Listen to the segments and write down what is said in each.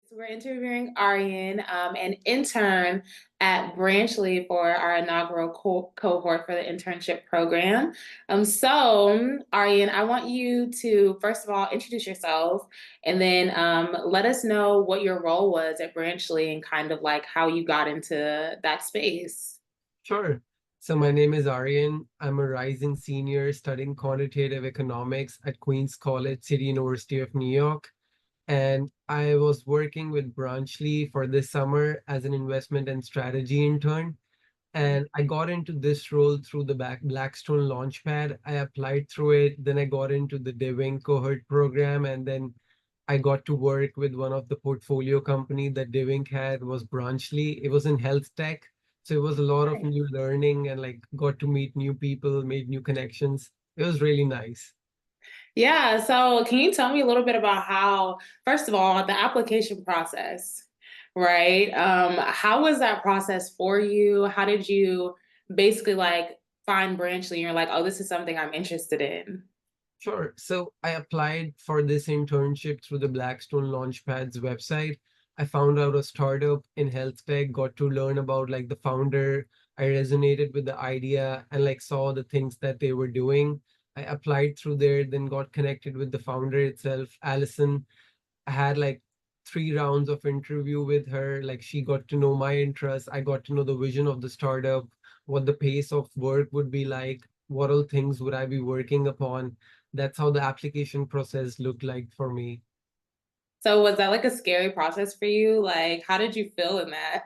So we're interviewing Aryan, an intern at Branchly for our inaugural cohort for the internship program. Aryan, I want you to first of all introduce yourself, and then let us know what your role was at Branchly and kind of like how you got into that space. Sure. So my name is Aryan. I'm a rising senior studying quantitative economics at Queens College, City University of New York. And I was working with Branchly for this summer as an investment and strategy intern. And I got into this role through the Blackstone LaunchPad. I applied through it. Then I got into the DivInc cohort program. And then I got to work with one of the portfolio company that DivInc had was Branchly. It was in health tech. So it was a lot of new learning and like got to meet new people, made new connections. It was really nice. Yeah, so can you tell me a little bit about how, first of all, the application process, right? How was that process for you? How did you basically like find Branchly and you're like, oh, this is something I'm interested in? Sure. So I applied for this internship through the Blackstone Launchpad's website. I found out a startup in health tech, got to learn about like the founder. I resonated with the idea and like saw the things that they were doing. I applied through there, then got connected with the founder itself, Allison. I had like 3 rounds of interview with her. Like she got to know my interests. I got to know the vision of the startup, what the pace of work would be like, what all things would I be working upon. That's how the application process looked like for me. So was that like a scary process for you? Like, how did you feel in that?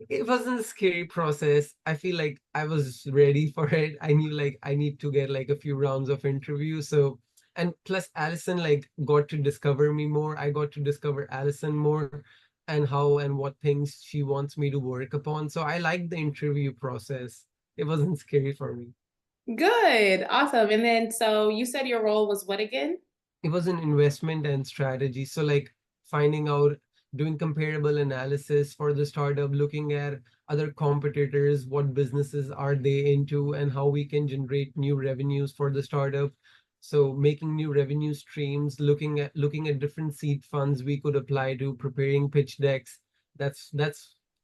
It wasn't a scary process. I feel like I was ready for it. I knew like I need to get like a few rounds of interview. So, and plus Allison like got to discover me more. I got to discover Allison more and how and what things she wants me to work upon. So I liked the interview process. It wasn't scary for me. Good, awesome. And then, so you said your role was what again? It was an investment and strategy. So like finding out, doing comparable analysis for the startup, looking at other competitors, what businesses are they into, and how we can generate new revenues for the startup. So making new revenue streams, looking at different seed funds we could apply to, preparing pitch decks. That's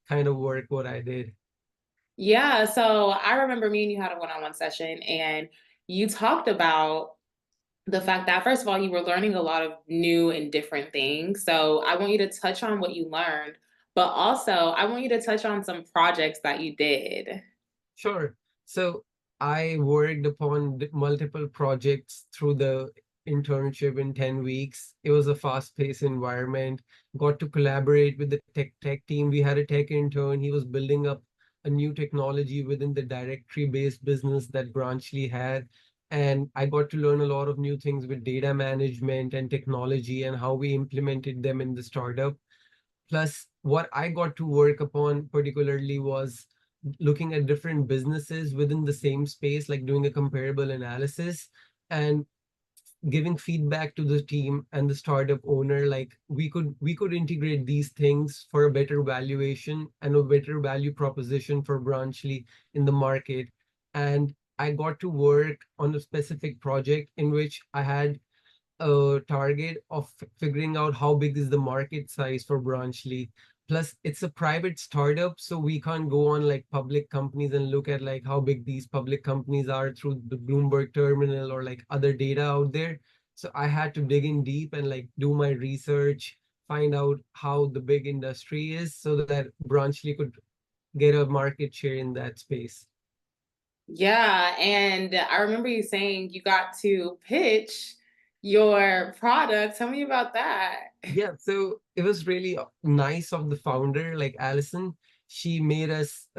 kind of work what I did. Yeah, so I remember me and you had a one-on-one session, and you talked about the fact that first of all you were learning a lot of new and different things, so I want you to touch on what you learned, but also I want you to touch on some projects that you did. Sure. So I worked upon multiple projects through the internship in 10 weeks. It was a fast-paced environment. Got to collaborate with the tech team. We had a tech intern. He was building up a new technology within the directory-based business that Branchly had. And I got to learn a lot of new things with data management and technology and how we implemented them in the startup. Plus, what I got to work upon particularly was looking at different businesses within the same space, like doing a comparable analysis and giving feedback to the team and the startup owner. Like we could integrate these things for a better valuation and a better value proposition for Branchly in the market. And I got to work on a specific project in which I had a target of figuring out how big is the market size for Branchly. Plus, it's a private startup, so we can't go on like public companies and look at like how big these public companies are through the Bloomberg terminal or like other data out there. So I had to dig in deep and like do my research, find out how the big industry is so that Branchly could get a market share in that space. Yeah, and I remember you saying you got to pitch your product. Tell me about that. Yeah, so it was really nice of the founder, like Allison. She made us,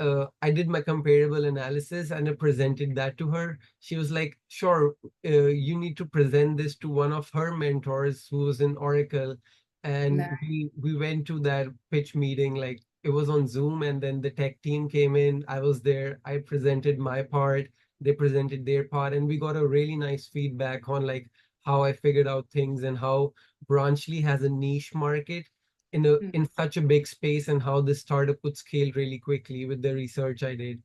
I did my comparable analysis and I presented that to her. She was like, sure, you need to present this to one of her mentors who was in Oracle. And Nice. we went to that pitch meeting, like it was on Zoom, and then the tech team came in. I was there. I presented my part. They presented their part, and we got a really nice feedback on like how I figured out things and how Branchly has a niche market in such a big space and how this startup could scale really quickly with the research I did.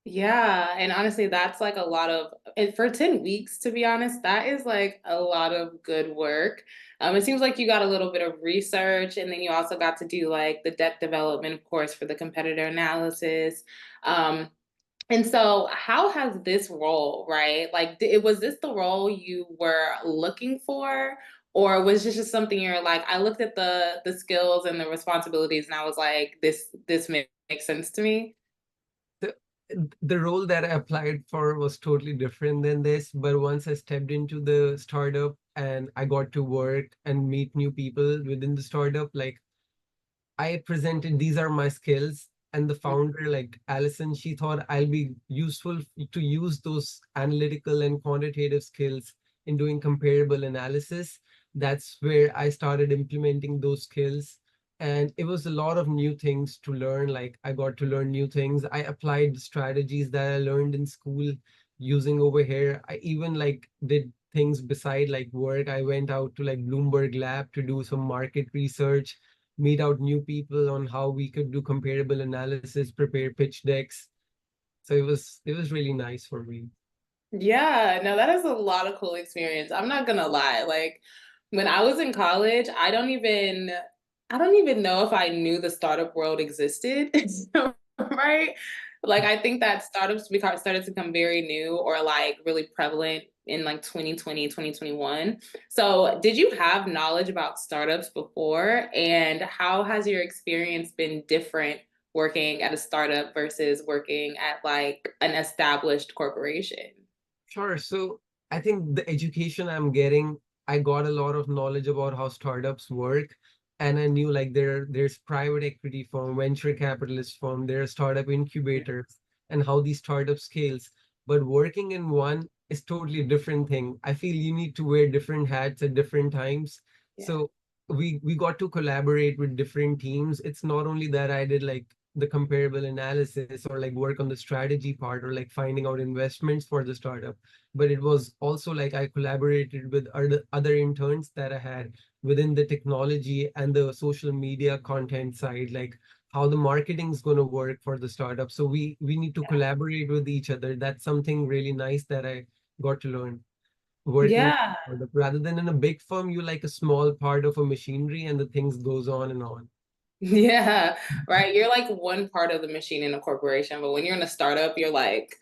Yeah, and honestly, that's like a lot of, and for 10 weeks, to be honest, that is like a lot of good work. It seems like you got a little bit of research, and then you also got to do like the deck development, of course, for the competitor analysis. Um, and so, how has this role, right? Like, was this the role you were looking for, or was this just something you're like, I looked at the skills and the responsibilities, and I was like, this makes sense to me. the the role that I applied for was totally different than this, but once I stepped into the startup and I got to work and meet new people within the startup, like I presented these are my skills, and the founder, like Allison, she thought I'll be useful to use those analytical and quantitative skills in doing comparable analysis. That's where I started implementing those skills. And it was a lot of new things to learn. Like I got to learn new things. I applied the strategies that I learned in school using over here. I even like did things beside like work. I went out to like Bloomberg Lab to do some market research, meet out new people on how we could do comparable analysis, prepare pitch decks. So it was really nice for me. Yeah, no, that is a lot of cool experience. I'm not gonna lie. Like when I was in college, I don't even know if I knew the startup world existed. Right? Like I think that started to become very new or like really prevalent in like 2020, 2021. So did you have knowledge about startups before? And how has your experience been different working at a startup versus working at like an established corporation? Sure. So I think the education I'm getting, I got a lot of knowledge about how startups work. And I knew like there's private equity firm, venture capitalist firm, there are startup incubators and how these startups scales. But working in one is totally different thing. I feel you need to wear different hats at different times. Yeah. So we got to collaborate with different teams. It's not only that I did like the comparable analysis or like work on the strategy part or like finding out investments for the startup, but it was also like I collaborated with other interns that I had within the technology and the social media content side, like how the marketing is going to work for the startup. So we need to collaborate with each other. That's something really nice that I got to learn working in Yeah. a startup. Rather than in a big firm, you like a small part of a machinery and the things goes on and on. Yeah, right. You're like one part of the machine in a corporation, but when you're in a startup, you're like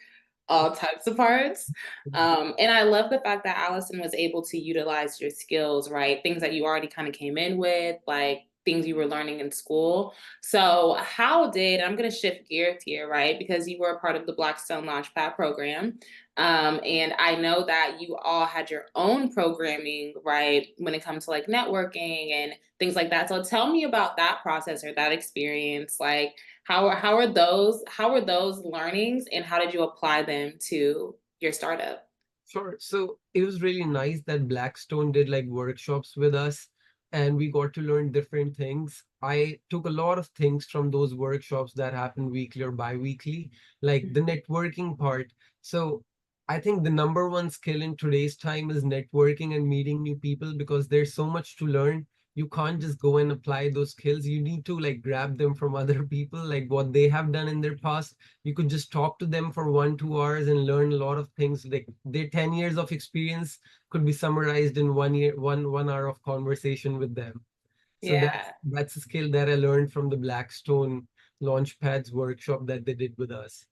all types of parts. And I love the fact that Allison was able to utilize your skills, right? Things that you already kind of came in with, like things you were learning in school. So, I'm going to shift gears here, right? Because you were a part of the Blackstone LaunchPad program. And I know that you all had your own programming, right, when it comes to like networking and things like that. So tell me about that process or that experience. Like how are those learnings and how did you apply them to your startup? Sure. So it was really nice that Blackstone did like workshops with us and we got to learn different things. I took a lot of things from those workshops that happen weekly or bi-weekly, like the networking part. So I think the number one skill in today's time is networking and meeting new people because there's so much to learn. You can't just go and apply those skills. You need to like grab them from other people, like what they have done in their past. You could just talk to them for 1 2 hours and learn a lot of things, like their 10 years of experience could be summarized in 1 year, one hour of conversation with them. So Yeah. that's a skill that I learned from the Blackstone Launchpads workshop that they did with us.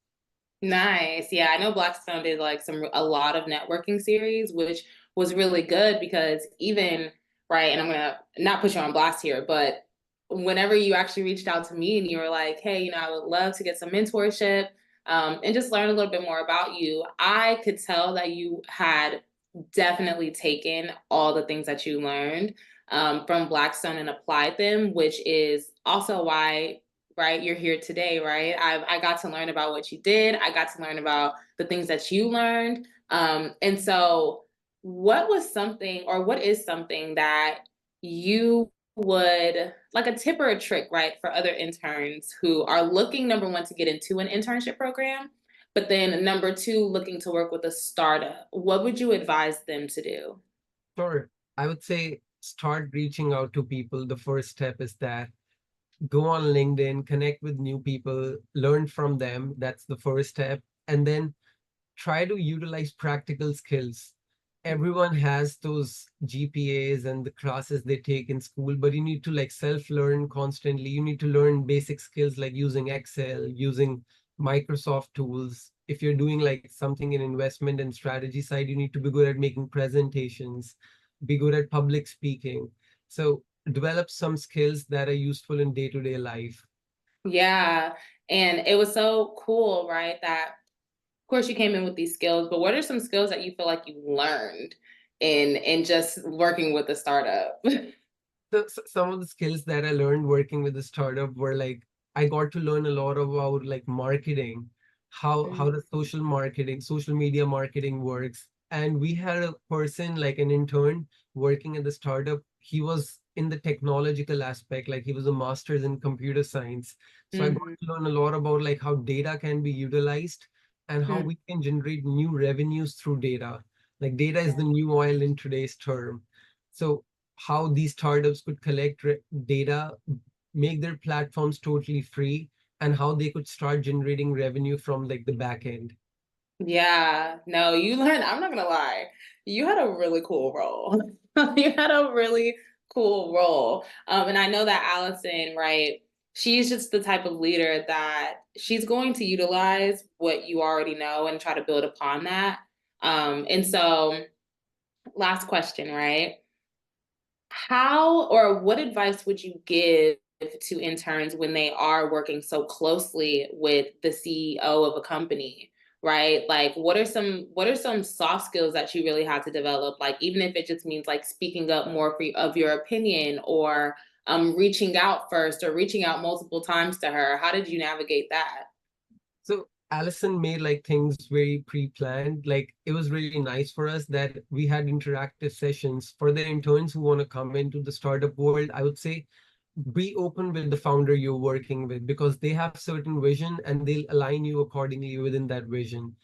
Nice. Yeah, I know Blackstone did like a lot of networking series, which was really good because even right, and I'm gonna not put you on blast here, but whenever you actually reached out to me and you were like, hey, I would love to get some mentorship, and just learn a little bit more about you, I could tell that you had definitely taken all the things that you learned from Blackstone and applied them, which is also why right? You're here today, right? I got to learn about what you did. I got to learn about the things that you learned. And so, what was something, or what is something that you would like a tip or a trick, right, for other interns who are looking, number one, to get into an internship program, but then number two, looking to work with a startup? What would you advise them to do? Sure. I would say start reaching out to people. The first step is that go on LinkedIn, connect with new people, learn from them. That's the first step. and then try to utilize practical skills. Everyone has those GPAs and the classes they take in school, but you need to like self-learn constantly. You need to learn basic skills like using Excel, using Microsoft tools. If you're doing like something in investment and strategy side, you need to be good at making presentations, be good at public speaking. So develop some skills that are useful in day-to-day life. Yeah. And it was so cool, right? That of course you came in with these skills, but what are some skills that you feel like you learned in just working with the startup? So some of the skills that I learned working with the startup were like I got to learn a lot about like marketing, how the social media marketing works. And we had a person like an intern working at the startup. He was in the technological aspect, like he was a master's in computer science. So I got Mhm. to learn a lot about like how data can be utilized and how Mm. we can generate new revenues through data. Like data is the new oil in today's term. So how these startups could collect data, make their platforms totally free, and how they could start generating revenue from like the back end. Yeah, no, you learned, I'm not gonna lie, you had a really cool role. You had a really cool role. And I know that Allison, right, she's just the type of leader that she's going to utilize what you already know and try to build upon that. And so, last question, right? How or what advice would you give to interns when they are working so closely with the CEO of a company, right? Like what are some soft skills that you really had to develop? Like even if it just means like speaking up more of your opinion or reaching out first or reaching out multiple times to her. How did you navigate that? So Allison made like things very pre-planned. Like it was really nice for us that we had interactive sessions for the interns who want to come into the startup world. I would say be open with the founder you're working with because they have certain vision and they'll align you accordingly within that vision.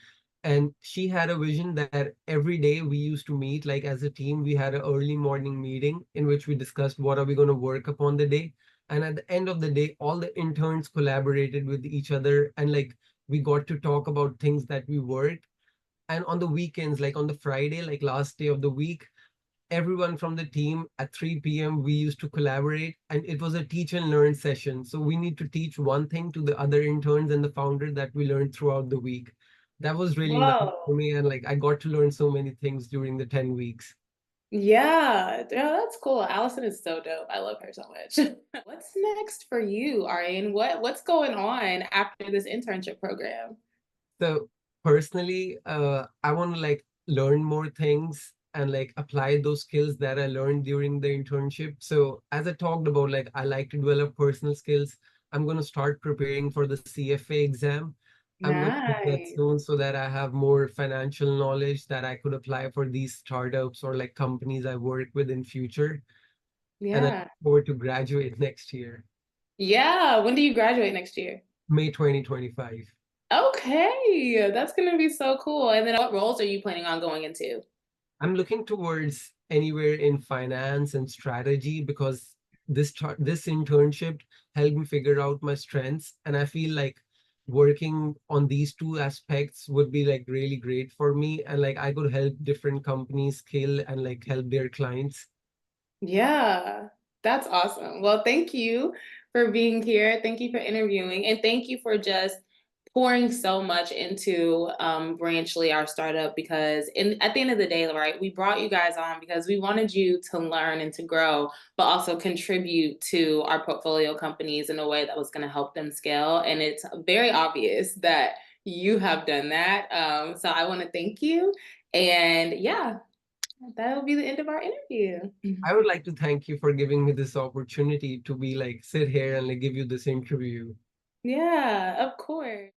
And she had a vision that every day we used to meet like as a team. We had an early morning meeting in which we discussed what are we going to work upon the day, and at the end of the day all the interns collaborated with each other, and like we got to talk about things that we worked. And on the weekends, like on the Friday, like last day of the week, everyone from the team at 3 p.m. we used to collaborate, and it was a teach and learn session. So we need to teach one thing to the other interns and the founder that we learned throughout the week. That was really nice for Whoa. me, and like I got to learn so many things during the 10 weeks. Yeah, yeah, that's cool. Allison is so dope. I love her so much. What's next for you, Aryan? What's going on after this internship program? So personally, I want to like learn more things and like apply those skills that I learned during the internship. So as I talked about, like I like to develop personal skills. I'm going to start preparing for the CFA exam. I'm going to do that Nice. soon so that I have more financial knowledge that I could apply for these startups or like companies I work with in future. And I look Yeah. forward to graduate next year, Yeah. When do you graduate next year? May 2025. Okay, that's gonna be so cool. And then what roles are you planning on going into? I'm looking towards anywhere in finance and strategy because this internship helped me figure out my strengths, and I feel like working on these two aspects would be like really great for me, and like I could help different companies scale and like help their clients. Yeah, that's awesome. Well, thank you for being here. Thank you for interviewing, and thank you for just pouring so much into Branchly, our startup. Because at the end of the day, right, we brought you guys on because we wanted you to learn and to grow, but also contribute to our portfolio companies in a way that was going to help them scale. And it's very obvious that you have done that. So I want to thank you. And yeah, that'll be the end of our interview. I would like to thank you for giving me this opportunity to be like sit here and like give you this interview. Yeah, of course.